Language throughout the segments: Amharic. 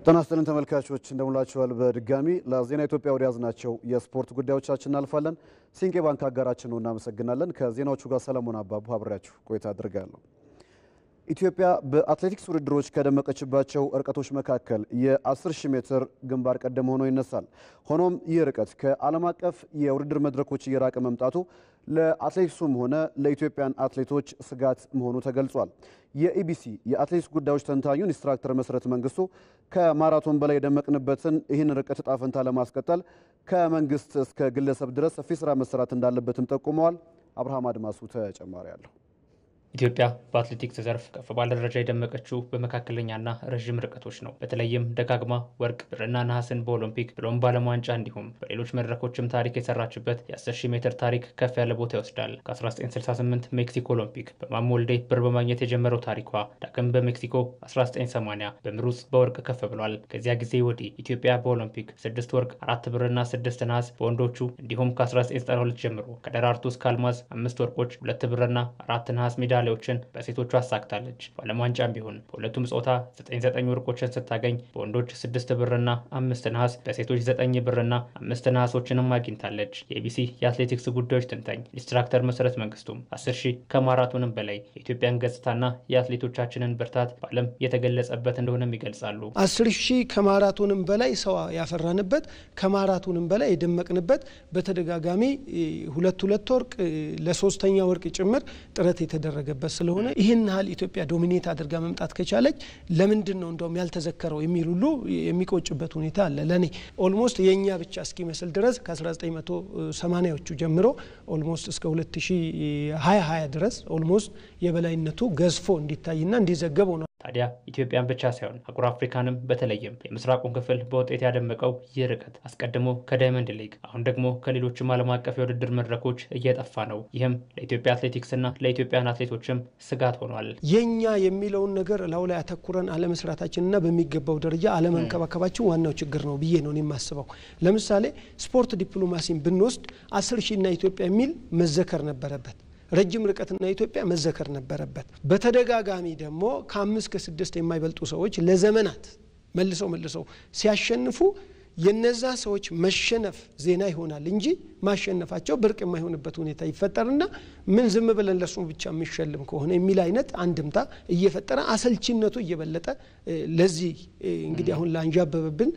ጤና ይስጥልን ተመልካቾች እንደምላችኋል። በድጋሚ ለዜና ኢትዮጵያ ወዲያዝናቸው የስፖርት ጉዳዮቻችን እናልፋለን። ሲንቄ ባንክ አጋራችን ነው፣ እናመሰግናለን። ከዜናዎቹ ጋር ሰለሞን አባቡ አብሬያችሁ ቆይታ አድርጋለሁ። ኢትዮጵያ በአትሌቲክስ ውድድሮች ከደመቀችባቸው ርቀቶች መካከል የ10000 ሜትር ግንባር ቀደም ሆኖ ይነሳል። ሆኖም ይህ ርቀት ከዓለም አቀፍ የውድድር መድረኮች እየራቀ መምጣቱ ለአትሌቲክሱም ሆነ ለኢትዮጵያን አትሌቶች ስጋት መሆኑ ተገልጿል። የኢቢሲ የአትሌቲክስ ጉዳዮች ተንታኙ ኢንስትራክተር መሰረት መንግስቱ ከማራቶን በላይ የደመቅንበትን ይህን ርቀት ዕጣ ፈንታ ለማስቀጠል ከመንግስት እስከ ግለሰብ ድረስ ሰፊ ስራ መሰራት እንዳለበትም ጠቁመዋል። አብርሃም አድማሱ ተጨማሪ አለው። ኢትዮጵያ በአትሌቲክስ ዘርፍ ከፍ ባለ ደረጃ የደመቀችው በመካከለኛና ረዥም ርቀቶች ነው። በተለይም ደጋግማ ወርቅ፣ ብርና ነሐስን በኦሎምፒክ ብሎም በዓለም ዋንጫ እንዲሁም በሌሎች መድረኮችም ታሪክ የሰራችበት የ10000 ሜትር ታሪክ ከፍ ያለ ቦታ ይወስዳል። ከ1968 ሜክሲኮ ኦሎምፒክ በማሞ ወልዴ ብር በማግኘት የጀመረው ታሪኳ ዳግም በሜክሲኮ 1980 በምሩጽ በወርቅ ከፍ ብሏል። ከዚያ ጊዜ ወዲህ ኢትዮጵያ በኦሎምፒክ 6 ወርቅ፣ 4 ብርና 6 ነሐስ በወንዶቹ እንዲሁም ከ1992 ጀምሮ ከደራርቱ እስከ አልማዝ 5 ወርቆች፣ 2 ብርና 4 ነሐስ ሜዳሊያዎችን በሴቶቹ አሳክታለች። በዓለም ዋንጫም ቢሆን በሁለቱም ጾታ 99 ወርቆችን ስታገኝ በወንዶች 6 ብርና 5 ነሐስ በሴቶች 9 ብርና 5 ነሐሶችንም አግኝታለች። የኢቢሲ የአትሌቲክስ ጉዳዮች ተንታኝ ኢንስትራክተር መሰረት መንግስቱም 10000 ከማራቶንም በላይ የኢትዮጵያን ገጽታና የአትሌቶቻችንን ብርታት በዓለም የተገለጸበት እንደሆነም ይገልጻሉ። 10000 ከማራቶንም በላይ ሰው ያፈራንበት ከማራቶንም በላይ የደመቅንበት በተደጋጋሚ ሁለት ወርቅ ለሶስተኛ ወርቅ ጭምር ጥረት የተደረገ ስለሆነ ይህን ያህል ኢትዮጵያ ዶሚኔት አድርጋ መምጣት ከቻለች ለምንድን ነው እንደውም ያልተዘከረው የሚል ሁሉ የሚቆጭበት ሁኔታ አለ። ለኔ ኦልሞስት የኛ ብቻ እስኪመስል ድረስ ከ1980ዎቹ ጀምሮ ኦልሞስት እስከ 2020 ድረስ ኦልሞስት የበላይነቱ ገዝፎ እንዲታይና እንዲዘገበው ነው። ታዲያ ኢትዮጵያን ብቻ ሳይሆን አህጉር አፍሪካንም በተለይም የምስራቁን ክፍል በውጤት ያደመቀው ይህ ርቀት አስቀድሞ ከዳይመንድ ሊግ አሁን ደግሞ ከሌሎችም ዓለም አቀፍ የውድድር መድረኮች እየጠፋ ነው። ይህም ለኢትዮጵያ አትሌቲክስና ለኢትዮጵያን አትሌቶችም ስጋት ሆኗል። የኛ የሚለውን ነገር ላው ላይ አተኩረን አለመስራታችንና በሚገባው ደረጃ አለመንከባከባችን ዋናው ችግር ነው ብዬ ነው የማስበው። ለምሳሌ ስፖርት ዲፕሎማሲን ብንወስድ 10000 እና ኢትዮጵያ የሚል መዘከር ነበረበት። ረጅም ርቀትና ኢትዮጵያ መዘከር ነበረበት። በተደጋጋሚ ደግሞ ከ5 ከ6 የማይበልጡ ሰዎች ለዘመናት መልሰው ሲያሸንፉ የነዛ ሰዎች መሸነፍ ዜና ይሆናል እንጂ ማሸነፋቸው ብርቅ የማይሆንበት ሁኔታ ይፈጠርና ምን ዝም ብለን ለሱ ብቻ የሚሸልም ከሆነ የሚል አይነት አንድምታ እየፈጠረ አሰልቺነቱ እየበለጠ ለዚህ እንግዲህ አሁን ላንጃበበብን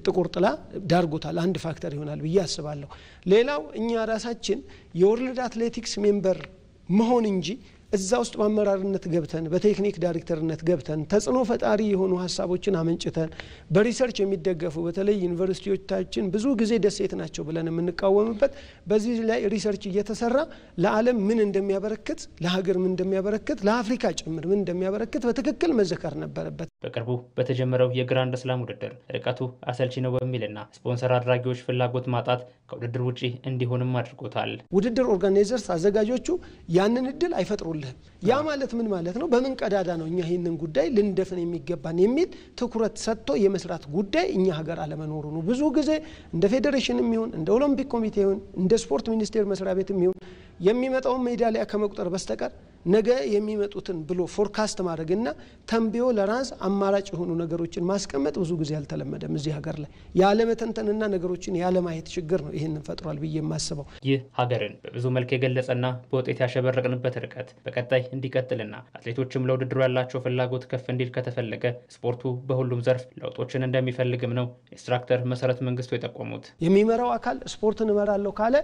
ጥቁር ጥላ ዳርጎታል። አንድ ፋክተር ይሆናል ብዬ አስባለሁ። ሌላው እኛ ራሳችን የወርልድ አትሌቲክስ ሜምበር መሆን እንጂ እዛ ውስጥ በአመራርነት ገብተን በቴክኒክ ዳይሬክተርነት ገብተን ተጽዕኖ ፈጣሪ የሆኑ ሀሳቦችን አመንጭተን በሪሰርች የሚደገፉ በተለይ ዩኒቨርሲቲዎቻችን ብዙ ጊዜ ደሴት ናቸው ብለን የምንቃወምበት በዚህ ላይ ሪሰርች እየተሰራ ለዓለም ምን እንደሚያበረክት ለሀገር ምን እንደሚያበረክት ለአፍሪካ ጭምር ምን እንደሚያበረክት በትክክል መዘከር ነበረበት። በቅርቡ በተጀመረው የግራንድ ስላም ውድድር ርቀቱ አሰልቺ ነው በሚልና ስፖንሰር አድራጊዎች ፍላጎት ማጣት ከውድድር ውጪ እንዲሆንም አድርጎታል። ውድድር ኦርጋናይዘርስ አዘጋጆቹ ያንን እድል አይፈጥሩልህም። ያ ማለት ምን ማለት ነው? በምን ቀዳዳ ነው እኛ ይሄንን ጉዳይ ልንደፍን የሚገባን የሚል ትኩረት ሰጥቶ የመስራት ጉዳይ እኛ ሀገር አለመኖሩ ነው። ብዙ ጊዜ እንደ ፌዴሬሽንም ይሁን እንደ ኦሎምፒክ ኮሚቴ ይሁን እንደ ስፖርት ሚኒስቴር መስሪያ ቤትም ይሁን የሚመጣው ሜዳሊያ ከመቁጠር በስተቀር ነገ የሚመጡትን ብሎ ፎርካስት ማድረግና ተንቢዮ ለራስ አማራጭ የሆኑ ነገሮችን ማስቀመጥ ብዙ ጊዜ አልተለመደም እዚህ ሀገር ላይ። ያለመተንተንና ነገሮችን ያለማየት ችግር ነው ይሄንን ፈጥሯል ብዬ የማስበው። ይህ ሀገርን በብዙ መልክ የገለጸና በውጤት ያሸበረቅንበት ርቀት በቀጣይ እንዲቀጥልና አትሌቶችም ለውድድሩ ያላቸው ፍላጎት ከፍ እንዲል ከተፈለገ ስፖርቱ በሁሉም ዘርፍ ለውጦችን እንደሚፈልግም ነው ኢንስትራክተር መሰረት መንግስቱ የጠቆሙት። የሚመራው አካል ስፖርትን እመራለሁ ካለ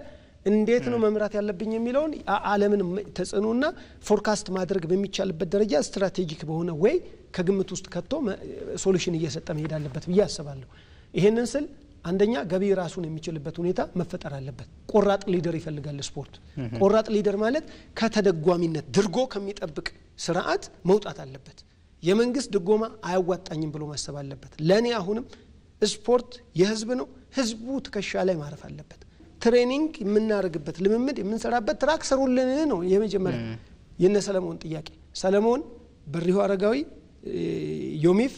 እንዴት ነው መምራት ያለብኝ የሚለውን ዓለምን ተጽዕኖና ፎርካስት ማድረግ በሚቻልበት ደረጃ ስትራቴጂክ በሆነ ወይ ከግምት ውስጥ ከቶ ሶሉሽን እየሰጠ መሄድ አለበት ብዬ አስባለሁ። ይሄንን ስል አንደኛ ገቢ ራሱን የሚችልበት ሁኔታ መፈጠር አለበት። ቆራጥ ሊደር ይፈልጋል ስፖርት። ቆራጥ ሊደር ማለት ከተደጓሚነት ድርጎ ከሚጠብቅ ስርዓት መውጣት አለበት። የመንግስት ድጎማ አያዋጣኝም ብሎ ማሰብ አለበት። ለኔ አሁንም ስፖርት የህዝብ ነው። ህዝቡ ትከሻ ላይ ማረፍ አለበት። ትሬኒንግ የምናደርግበት ልምምድ የምንሰራበት ትራክ ሰሩልን ነው የመጀመሪያ የነ ሰለሞን ጥያቄ። ሰለሞን በሪሁ አረጋዊ ዮሚፍ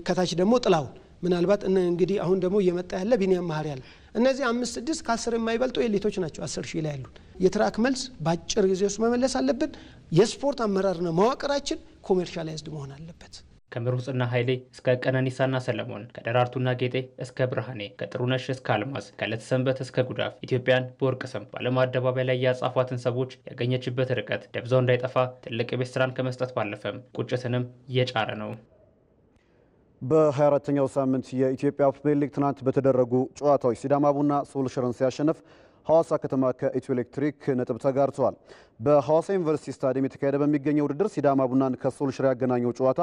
ከታች ደግሞ ጥላው ምናልባት እንግዲህ አሁን ደግሞ እየመጣ ያለ ቢኒያም ማህሪ ያለ እነዚህ 5-6 ከ10 የማይበልጡ ኤሊቶች ናቸው 10000 ላይ ያሉት። የትራክ መልስ ባጭር ጊዜ ውስጥ መመለስ አለብን። የስፖርት አመራርና መዋቅራችን ኮሜርሻላይዝድ መሆን አለበት። ከምሩጽና ኃይሌ እስከ ቀነኒሳና ሰለሞን፣ ከደራርቱና ጌጤ እስከ ብርሃኔ፣ ከጥሩነሽ እስከ አልማዝ፣ ከለተሰንበት እስከ ጉዳፍ ኢትዮጵያን በወርቅ ስም በዓለም አደባባይ ላይ ያጻፏትን ሰዎች ያገኘችበት ርቀት ደብዛው እንዳይጠፋ ትልቅ የቤት ስራን ከመስጠት ባለፈም ቁጭትንም እየጫረ ነው። በ24ኛው ሳምንት የኢትዮጵያ ፕሪሚየር ሊግ ትናንት በተደረጉ ጨዋታዎች ሲዳማ ቡና ሶል ሽረን ሲያሸንፍ ሐዋሳ ከተማ ከኢትዮ ኤሌክትሪክ ነጥብ ተጋርተዋል። በሐዋሳ ዩኒቨርሲቲ ስታዲየም የተካሄደ በሚገኘው ውድድር ሲዳማ ቡናን ከሶል ሽረ ያገናኘው ጨዋታ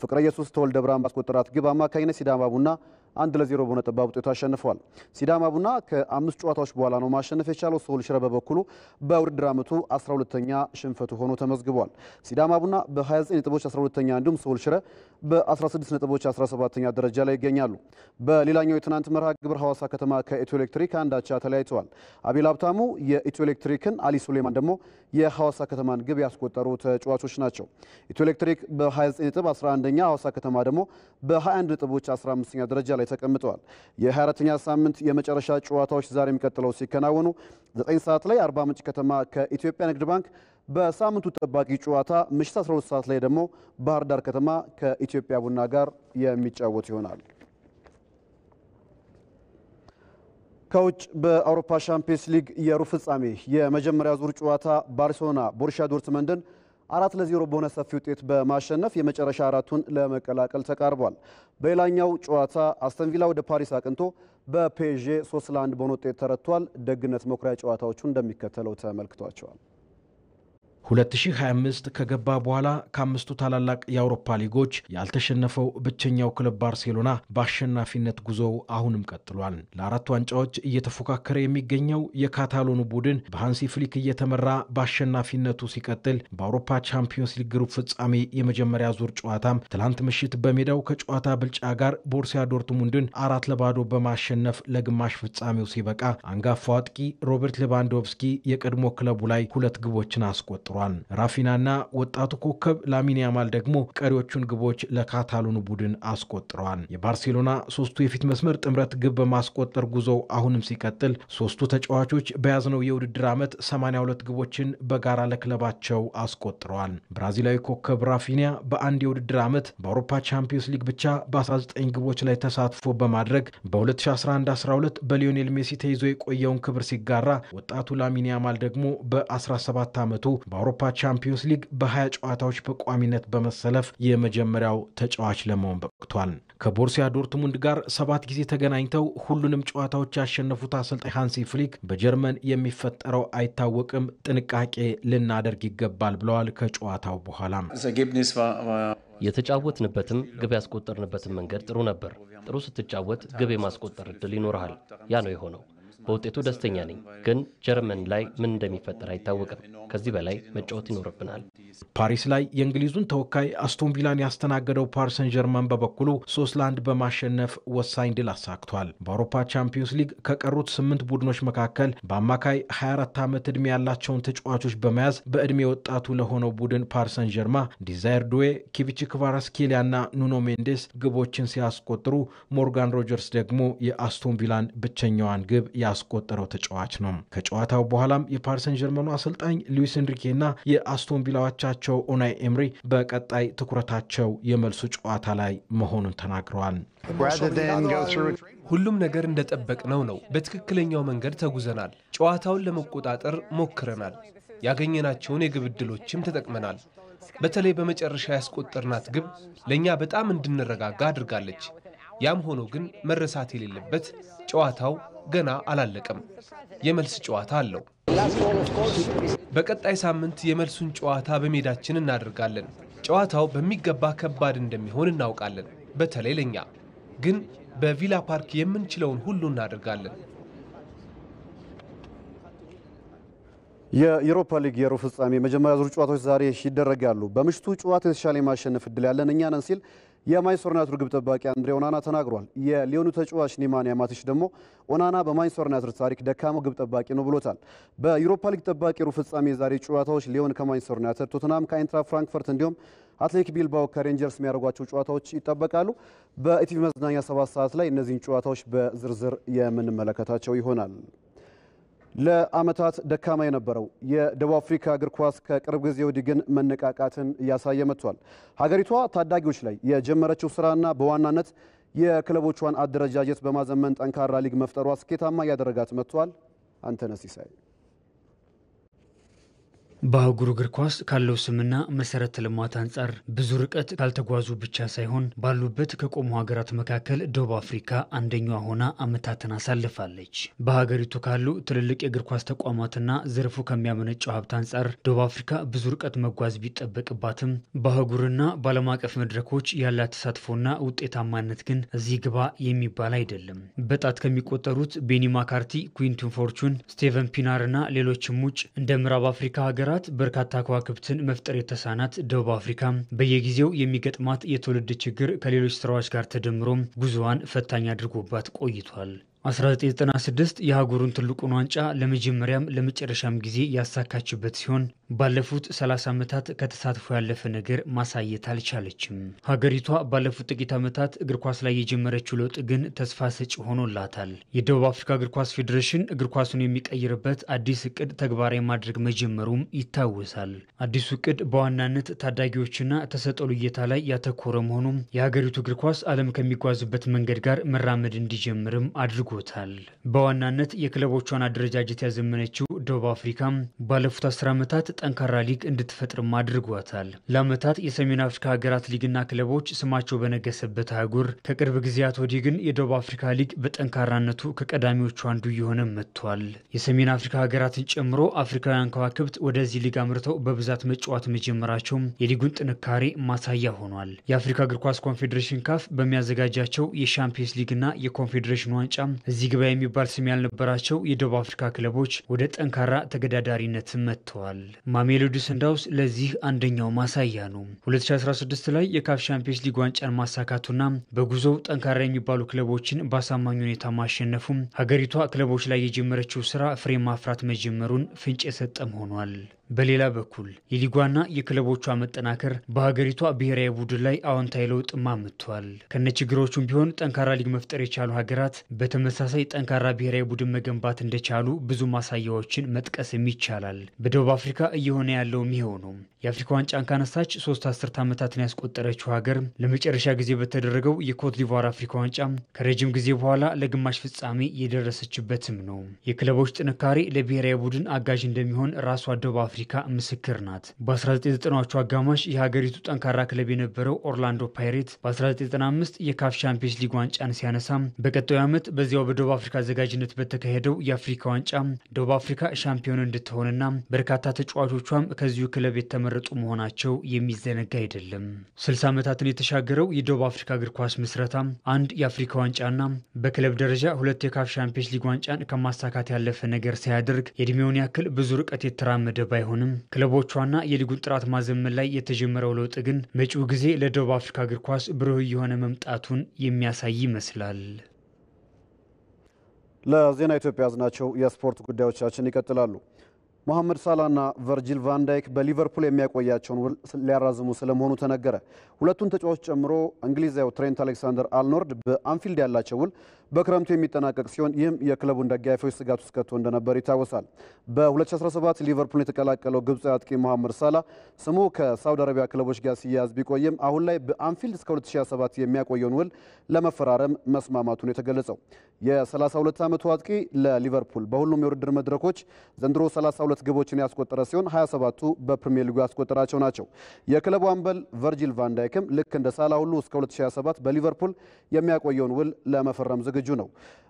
ፍቅረ ኢየሱስ ተወልደ ብርሃን ባስቆጠራት ግብ አማካኝነት ሲዳማ ቡና 1-0 በሆነ ጠባብ ውጤት አሸንፏል። ሲዳማ ቡና ከ5 ጨዋታዎች በኋላ ነው ማሸነፍ የቻለው። ሶል ሽረ በበኩሉ በውድድር ዓመቱ 12ኛ ሽንፈቱ ሆኖ ተመዝግቧል። ሲዳማ ቡና በ29 ነጥቦች 12ኛ እንዲሁም ሶል ሽረ በ16 ነጥቦች 17ኛ ደረጃ ላይ ይገኛሉ። በሌላኛው የትናንት መርሃ ግብር ሐዋሳ ከተማ ከኢትዮ ኤሌክትሪክ አንድ አቻ ተለያይተዋል። አቤል ሀብታሙ የኢትዮ ኤሌክትሪክን፣ አሊ ሱሌማን ደግሞ የሐዋሳ ከተማን ግብ ያስቆጠሩ ተጫዋቾች ናቸው። ኢትዮ ኤሌክትሪክ በ29 ነጥብ 11ኛ፣ ሐዋሳ ከተማ ደግሞ በ21 ነጥቦች 15ኛ ደረጃ ላይ ተቀምጠዋል። የ24ኛ ሳምንት የመጨረሻ ጨዋታዎች ዛሬ የሚቀጥለው ሲከናወኑ 9 ሰዓት ላይ አርባ ምንጭ ከተማ ከኢትዮጵያ ንግድ ባንክ በሳምንቱ ጠባቂ ጨዋታ፣ ምሽት 12 ሰዓት ላይ ደግሞ ባህር ዳር ከተማ ከኢትዮጵያ ቡና ጋር የሚጫወት ይሆናል። ከውጭ በአውሮፓ ሻምፒየንስ ሊግ የሩብ ፍጻሜ የመጀመሪያ ዙር ጨዋታ ባርሴሎና ቦሩሲያ ዶርትመንድን 4-0 በሆነ ሰፊ ውጤት በማሸነፍ የመጨረሻ አራቱን ለመቀላቀል ተቃርቧል። በሌላኛው ጨዋታ አስተን ቪላ ወደ ፓሪስ አቅንቶ በፒኤስዤ 3-1 በሆነ ውጤት ተረቷል። ደግነት መኩሪያ ጨዋታዎቹ እንደሚከተለው ተመልክቷቸዋል። 2025 ከገባ በኋላ ከአምስቱ ታላላቅ የአውሮፓ ሊጎች ያልተሸነፈው ብቸኛው ክለብ ባርሴሎና በአሸናፊነት ጉዞው አሁንም ቀጥሏል። ለአራት ዋንጫዎች እየተፎካከረ የሚገኘው የካታሎኑ ቡድን በሃንሲ ፍሊክ እየተመራ በአሸናፊነቱ ሲቀጥል በአውሮፓ ቻምፒዮንስ ሊግ ሩብ ፍጻሜ የመጀመሪያ ዙር ጨዋታም ትላንት ምሽት በሜዳው ከጨዋታ ብልጫ ጋር ቦሩሲያ ዶርትሙንድን 4-0 በማሸነፍ ለግማሽ ፍጻሜው ሲበቃ አንጋፋው አጥቂ ሮበርት ሌቫንዶቭስኪ የቀድሞ ክለቡ ላይ 2 ግቦችን አስቆጥሯል። ራፊናና ወጣቱ ኮከብ ላሚን ያማል ደግሞ ቀሪዎቹን ግቦች ለካታሎኑ ቡድን አስቆጥረዋል። የባርሴሎና ሶስቱ የፊት መስመር ጥምረት ግብ በማስቆጠር ጉዞው አሁንም ሲቀጥል ሶስቱ ተጫዋቾች በያዝነው የውድድር ዓመት 82 ግቦችን በጋራ ለክለባቸው አስቆጥረዋል። ብራዚላዊ ኮከብ ራፊና በአንድ የውድድር ዓመት በአውሮፓ ቻምፒዮንስ ሊግ ብቻ በ19 ግቦች ላይ ተሳትፎ በማድረግ በ2011-12 በሊዮኔል ሜሲ ተይዞ የቆየውን ክብር ሲጋራ፣ ወጣቱ ላሚን ያማል ደግሞ በ17 ዓመቱ በአውሮፓ ቻምፒዮንስ ሊግ በ20 ጨዋታዎች በቋሚነት በመሰለፍ የመጀመሪያው ተጫዋች ለመሆን በቅቷል። ከቦሩሲያ ዶርትሙንድ ጋር 7 ጊዜ ተገናኝተው ሁሉንም ጨዋታዎች ያሸነፉት አሰልጣኝ ሃንሲ ፍሊክ በጀርመን የሚፈጠረው አይታወቅም፣ ጥንቃቄ ልናደርግ ይገባል ብለዋል። ከጨዋታው በኋላ የተጫወትንበትም ግብ ያስቆጠርንበትም መንገድ ጥሩ ነበር። ጥሩ ስትጫወት ግብ የማስቆጠር እድል ይኖርሃል። ያ ነው የሆነው። በውጤቱ ደስተኛ ነኝ፣ ግን ጀርመን ላይ ምን እንደሚፈጠር አይታወቅም። ከዚህ በላይ መጫወት ይኖርብናል። ፓሪስ ላይ የእንግሊዙን ተወካይ አስቶን ቪላን ያስተናገደው ፓሪስ ሰን ጀርመን በበኩሉ 3-1 በማሸነፍ ወሳኝ ድል አሳክቷል። በአውሮፓ ቻምፒዮንስ ሊግ ከቀሩት 8 ቡድኖች መካከል በአማካይ 24 ዓመት ዕድሜ ያላቸውን ተጫዋቾች በመያዝ በዕድሜ ወጣቱ ለሆነው ቡድን ፓሪስ ሰን ጀርማ ዲዛይር ዱዌ፣ ኪቪች ክቫራትስኬሊያና ኑኖ ሜንዴስ ግቦችን ሲያስቆጥሩ ሞርጋን ሮጀርስ ደግሞ የአስቶን ቪላን ብቸኛዋን ግብ ያስቆጠረው ተጫዋች ነው። ከጨዋታው በኋላም የፓሪስ ሰን ጀርመኑ አሰልጣኝ ሉዊስ ኤንሪኬና የአስቶን ቪላዎቻቸው ኡናይ ኤምሪ በቀጣይ ትኩረታቸው የመልሱ ጨዋታ ላይ መሆኑን ተናግረዋል። ሁሉም ነገር እንደጠበቅነው ነው። በትክክለኛው መንገድ ተጉዘናል። ጨዋታውን ለመቆጣጠር ሞክረናል። ያገኘናቸውን የግብ ዕድሎችም ተጠቅመናል። በተለይ በመጨረሻ ያስቆጠርናት ግብ ለእኛ በጣም እንድንረጋጋ አድርጋለች። ያም ሆኖ ግን መረሳት የሌለበት ጨዋታው ገና አላለቀም። የመልስ ጨዋታ አለው። በቀጣይ ሳምንት የመልሱን ጨዋታ በሜዳችን እናደርጋለን። ጨዋታው በሚገባ ከባድ እንደሚሆን እናውቃለን። በተለይ ለኛ ግን በቪላ ፓርክ የምንችለውን ሁሉ እናደርጋለን። የዩሮፓ ሊግ የሩብ ፍጻሜ የመጀመሪያ ዙር ጨዋታዎች ዛሬ ይደረጋሉ። በምሽቱ ጨዋታ የተሻለ የማሸነፍ እድል ያለን እኛ ነን ሲል የማንቸስተር ዩናይትድ ግብ ጠባቂ አንድሬ ኦናና ተናግሯል። የሊዮኑ ተጫዋች ኒማንያ ማቲሽ ደግሞ ኦናና በማንቸስተር ዩናይትድ ታሪክ ደካማው ግብ ጠባቂ ነው ብሎታል። በዩሮፓ ሊግ ጠባቂ ሩብ ፍጻሜ ዛሬ ጨዋታዎች ሊዮን ከማንቸስተር ዩናይትድ፣ ቶተንሃም ከአይንትራክት ፍራንክፈርት እንዲሁም አትሌቲክ ቢልባኦ ከሬንጀርስ የሚያደርጓቸው ጨዋታዎች ይጠበቃሉ። በኢቲቪ መዝናኛ 7 ሰዓት ላይ እነዚህን ጨዋታዎች በዝርዝር የምንመለከታቸው ይሆናል። ለአመታት ደካማ የነበረው የደቡብ አፍሪካ እግር ኳስ ከቅርብ ጊዜ ወዲህ ግን መነቃቃትን እያሳየ መጥቷል። ሀገሪቷ ታዳጊዎች ላይ የጀመረችው ስራና በዋናነት የክለቦቿን አደረጃጀት በማዘመን ጠንካራ ሊግ መፍጠሯ ስኬታማ እያደረጋት መጥቷል። አንተነህ ሲሳይ በአህጉሩ እግር ኳስ ካለው ስምና መሰረተ ልማት አንጻር ብዙ ርቀት ካልተጓዙ ብቻ ሳይሆን ባሉበት ከቆሙ ሀገራት መካከል ደቡብ አፍሪካ አንደኛዋ ሆና አመታትን አሳልፋለች። በሀገሪቱ ካሉ ትልልቅ የእግር ኳስ ተቋማትና ዘርፉ ከሚያመነጨው ሀብት አንጻር ደቡብ አፍሪካ ብዙ ርቀት መጓዝ ቢጠበቅባትም በአህጉርና በዓለም አቀፍ መድረኮች ያላት ተሳትፎና ውጤታማነት ግን እዚህ ግባ የሚባል አይደለም። በጣት ከሚቆጠሩት ቤኒ ማካርቲ፣ ኩዊንትን ፎርቹን፣ ስቴቨን ፒናርና ሌሎችም ውጭ እንደ ምዕራብ አፍሪካ ሀገራት በርካታ ከዋክብትን መፍጠር የተሳናት ደቡብ አፍሪካ በየጊዜው የሚገጥማት የትውልድ ችግር ከሌሎች ስራዎች ጋር ተደምሮ ጉዞዋን ፈታኝ አድርጎባት ቆይቷል። 1996 የሀገሩን ትልቁን ዋንጫ ለመጀመሪያም ለመጨረሻም ጊዜ ያሳካችበት ሲሆን ባለፉት 30 ዓመታት ከተሳትፎ ያለፈ ነገር ማሳየት አልቻለችም። ሀገሪቷ ባለፉት ጥቂት ዓመታት እግር ኳስ ላይ የጀመረችው ለውጥ ግን ተስፋ ሰጪ ሆኖላታል። የደቡብ አፍሪካ እግር ኳስ ፌዴሬሽን እግር ኳሱን የሚቀይርበት አዲስ እቅድ ተግባራዊ ማድረግ መጀመሩም ይታወሳል። አዲሱ እቅድ በዋናነት ታዳጊዎችና ተሰጥኦ ልየታ ላይ ያተኮረ መሆኑም የሀገሪቱ እግር ኳስ ዓለም ከሚጓዝበት መንገድ ጋር መራመድ እንዲጀምርም አድርጎ በዋናነት የክለቦቿን አደረጃጀት ያዘመነችው ደቡብ አፍሪካ ባለፉት 10 ዓመታት ጠንካራ ሊግ እንድትፈጥርም አድርጓታል። ለዓመታት የሰሜን አፍሪካ ሀገራት ሊግና ክለቦች ስማቸው በነገሰበት አህጉር ከቅርብ ጊዜያት ወዲህ ግን የደቡብ አፍሪካ ሊግ በጠንካራነቱ ከቀዳሚዎቹ አንዱ እየሆነ መጥቷል። የሰሜን አፍሪካ ሀገራትን ጨምሮ አፍሪካውያን ከዋክብት ወደዚህ ሊግ አምርተው በብዛት መጫወት መጀመራቸው የሊጉን ጥንካሬ ማሳያ ሆኗል። የአፍሪካ እግር ኳስ ኮንፌዴሬሽን ካፍ በሚያዘጋጃቸው የሻምፒየንስ ሊግና የኮንፌዴሬሽን ዋንጫ እዚህ ግባ የሚባል ስም ያልነበራቸው የደቡብ አፍሪካ ክለቦች ወደ ጠንካራ ተገዳዳሪነት መጥተዋል። ማሜሎዲ ሰንዳውንስ ለዚህ አንደኛው ማሳያ ነው። 2016 ላይ የካፍ ሻምፒየንስ ሊግ ዋንጫን ማሳካቱና በጉዞው ጠንካራ የሚባሉ ክለቦችን በአሳማኝ ሁኔታ ማሸነፉም ሀገሪቷ ክለቦች ላይ የጀመረችው ስራ ፍሬ ማፍራት መጀመሩን ፍንጭ የሰጠም ሆኗል። በሌላ በኩል የሊጓና የክለቦቿ መጠናከር በሀገሪቷ ብሔራዊ ቡድን ላይ አዎንታዊ ለውጥ አምጥቷል። ከነችግሮቹም ቢሆን ጠንካራ ሊግ መፍጠር የቻሉ ሀገራት በተመሳሳይ ጠንካራ ብሔራዊ ቡድን መገንባት እንደቻሉ ብዙ ማሳያዎችን መጥቀስም ይቻላል። በደቡብ አፍሪካ እየሆነ ያለውም ይሄው ነው። የአፍሪካ ዋንጫን ካነሳች 3 አስርት ዓመታትን ያስቆጠረችው ሀገር ለመጨረሻ ጊዜ በተደረገው የኮት ዲቯር አፍሪካ ዋንጫ ከረጅም ጊዜ በኋላ ለግማሽ ፍጻሜ የደረሰችበትም ነው። የክለቦች ጥንካሬ ለብሔራዊ ቡድን አጋዥ እንደሚሆን ራሷ ደቡብ አፍሪካ ምስክር ናት። በ1990ዎቹ አጋማሽ የሀገሪቱ ጠንካራ ክለብ የነበረው ኦርላንዶ ፓይሬት በ1995 የካፍ ሻምፒየንስ ሊግ ዋንጫን ሲያነሳም በቀጣዩ ዓመት በዚያው በደቡብ አፍሪካ አዘጋጅነት በተካሄደው የአፍሪካ ዋንጫ ደቡብ አፍሪካ ሻምፒዮን እንድትሆንና በርካታ ተጫዋቾቿም ከዚሁ ክለብ የተመረጡ መሆናቸው የሚዘነጋ አይደለም። 60 ዓመታትን የተሻገረው የደቡብ አፍሪካ እግር ኳስ ምስረታ አንድ የአፍሪካ ዋንጫና በክለብ ደረጃ 2 የካፍ ሻምፒየንስ ሊግ ዋንጫን ከማሳካት ያለፈ ነገር ሳያደርግ የእድሜውን ያክል ብዙ ርቀት የተራመደ ባይሆንም ክለቦቿና የሊጉን ጥራት ማዘመን ላይ የተጀመረው ለውጥ ግን መጪው ጊዜ ለደቡብ አፍሪካ እግር ኳስ ብሩህ የሆነ መምጣቱን የሚያሳይ ይመስላል። ለዜና ኢትዮጵያ ያዝናቸው የስፖርት ጉዳዮቻችን ይቀጥላሉ። መሐመድ ሳላህና ቨርጂል ቫን ዳይክ በሊቨርፑል የሚያቆያቸውን ውል ሊያራዝሙ ስለመሆኑ ተነገረ። ሁለቱን ተጫዋቾች ጨምሮ እንግሊዛዊው ትሬንት አሌክሳንደር አርኖልድ በአንፊልድ ያላቸው ውል በክረምቱ የሚጠናቀቅ ሲሆን ይህም የክለቡን ደጋፊዎች ስጋት ውስጥ ከቶ እንደነበር ይታወሳል። በ2017 ሊቨርፑል የተቀላቀለው ግብፃዊ አጥቂ መሐመድ ሳላህ ስሙ ከሳውዲ አረቢያ ክለቦች ጋር ሲያያዝ ቢቆይም አሁን ላይ በአንፊልድ እስከ 2027 የሚያቆየውን ውል ለመፈራረም መስማማቱን የተገለጸው የ32 ዓመቱ አጥቂ ለሊቨርፑል በሁሉም የውድድር መድረኮች ዘንድሮ 32 ግቦችን ያስቆጠረ ሲሆን 27ቱ በፕሪሚየር ሊጉ ያስቆጠራቸው ናቸው። የክለቡ አምበል ቨርጂል ቫን ዳይክም ልክ እንደ ሳላህ ሁሉ እስከ 2027 በሊቨርፑል የሚያቆየውን ውል ለመፈረም ዝግጁ ነው።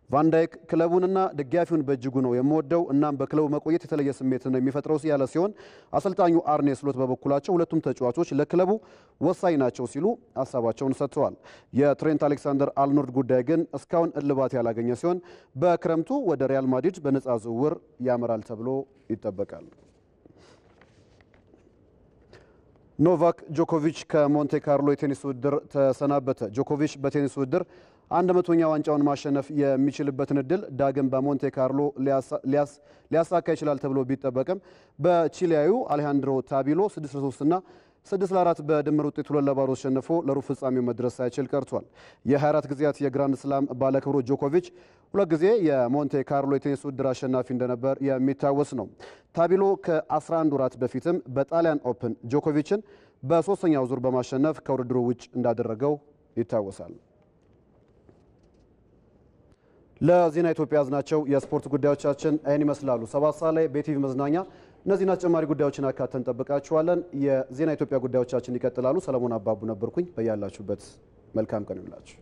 ቫን ዳይክ ክለቡንና ደጋፊውን በእጅጉ ነው የምወደው፣ እናም በክለቡ መቆየት የተለየ ስሜት ነው የሚፈጥረው ያለ ሲሆን አሰልጣኙ አርኔ ስሎት በበኩላቸው ሁለቱም ተጫዋቾች ለክለቡ ወሳኝ ናቸው ሲሉ ሀሳባቸውን ሰጥተዋል። የትሬንት አሌክሳንደር አርኖልድ ጉዳይ ግን እስካሁን እልባት ያላገኘ ሲሆን በክረምቱ ወደ ሪያል ማድሪድ በነፃ ዝውውር ያመራል ተብሎ ይጠበቃል። ኖቫክ ጆኮቪች ከሞንቴ ካርሎ የቴኒስ ውድድር ተሰናበተ። ጆኮቪች በቴኒስ ውድድር 100ኛ ዋንጫውን ማሸነፍ የሚችልበትን እድል ዳግም በሞንቴ ካርሎ ሊያሳካ ይችላል ተብሎ ቢጠበቅም በቺሊያዊው አሌሃንድሮ ታቢሎ 6-3 እና 6-4 በድምር ውጤት 2-0 አሸንፎ ለሩብ ፍጻሜው መድረስ ሳይችል ቀርቷል። የ24 ጊዜያት የግራንድ ስላም ባለክብሩ ጆኮቪች 2 ጊዜ የሞንቴ ካርሎ የቴኒስ ውድድር አሸናፊ እንደነበር የሚታወስ ነው። ታቢሎ ከ11 ወራት በፊትም በጣሊያን ኦፕን ጆኮቪችን በ3ኛው ዙር በማሸነፍ ከውድድሩ ውጭ እንዳደረገው ይታወሳል። ለዜና ኢትዮጵያ ያዝናቸው የስፖርት ጉዳዮቻችን አይን ይመስላሉ። 7 ሰዓት ላይ በቲቪ መዝናኛ እነዚህና ተጨማሪ ጉዳዮችን አካተን ጠብቃችኋለን። የዜና ኢትዮጵያ ጉዳዮቻችን ይቀጥላሉ። ሰለሞን አባቡ ነበርኩኝ። በያላችሁበት መልካም ቀን ይሁንላችሁ።